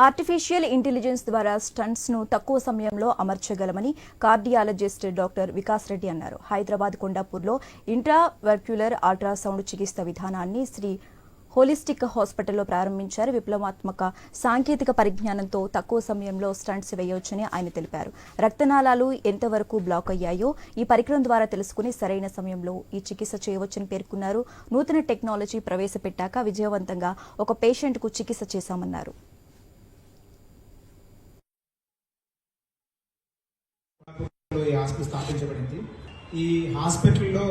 Artificial intelligence ద్వారా stunts ను తక్కువ సమయంలో అమర్చగలమని కార్డియాలజిస్ట్ డాక్టర్ వికాస్ రెడ్డి అన్నారు. హైదరాబాద్ కొండాపూర్లో ఇంట్రావర్క్యులర్ అల్ట్రాసౌండ్ చికిత్స విధానాన్ని శ్రీ హోలిస్టిక్ హాస్పిటల్లో ప్రారంభించారు. విప్లవాత్మక సాంకేతిక పరిజ్ఞానంతో తక్కువ సమయంలో స్టంట్స్ వేయవచ్చని ఆయన తెలిపారు. రక్తనాళాలు ఎంతవరకు బ్లాక్ అయ్యాయో ఈ పరికరం ద్వారా తెలుసుకుని సరైన సమయంలో ఈ చికిత్స చేయవచ్చని పేర్కొన్నారు. నూతన టెక్నాలజీ ప్రవేశపెట్టాక విజయవంతంగా ఒక పేషెంట్కు చికిత్స చేశామన్నారు. ఈ హాస్పిటల్ స్థాపించబడింది. ఈ హాస్పిటల్లో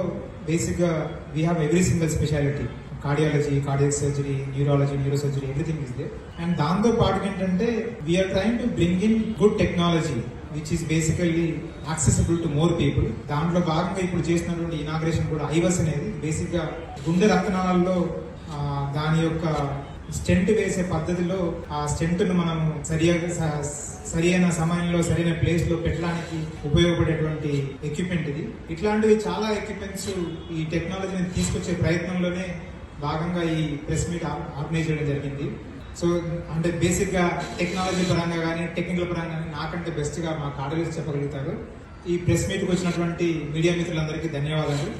బేసిక్గా we have every single speciality, cardiology, cardiac surgery, neurology, neuro surgery, everything is there. And దాంతో పాటు ఏంటంటే we are trying to bring in good technology which is basically accessible to more people. దాంట్లో భాగంగా ఇప్పుడు చేసినటువంటి ఇనాగ్రేషన్ కూడా ఐవస్ అనేది బేసిక్గా గుండె రక్తనాళాల్లో దాని యొక్క స్టెంట్ వేసే పద్ధతిలో ఆ స్టెంట్ ను మనం సరైన సమయంలో సరైన ప్లేస్ లో పెట్టడానికి ఉపయోగపడేటువంటి ఎక్విప్మెంట్ ఇది. ఇట్లాంటివి చాలా ఎక్విప్మెంట్స్ ఈ టెక్నాలజీని తీసుకొచ్చే ప్రయత్నంలోనే భాగంగా ఈ ప్రెస్ మీట్ ఆర్గనైజ్ చేయడం జరిగింది. సో అంటే బేసిక్ గా టెక్నాలజీ పరంగా కానీ టెక్నికల్ పరంగా కానీ నాకంటే బెస్ట్ గా మా కార్డియాలజిస్ట్ చెప్పగలుగుతారు. ఈ ప్రెస్ మీట్ కు వచ్చినటువంటి మీడియా మిత్రులందరికీ ధన్యవాదాలు.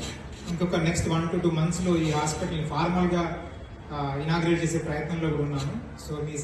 ఇంకొక నెక్స్ట్ 1 to 2 months లో ఈ హాస్పిటల్ ఫార్మల్ గా ఇనాగ్రేట్ చేసే ప్రయత్నంలో కూడా ఉన్నాను. సో మీ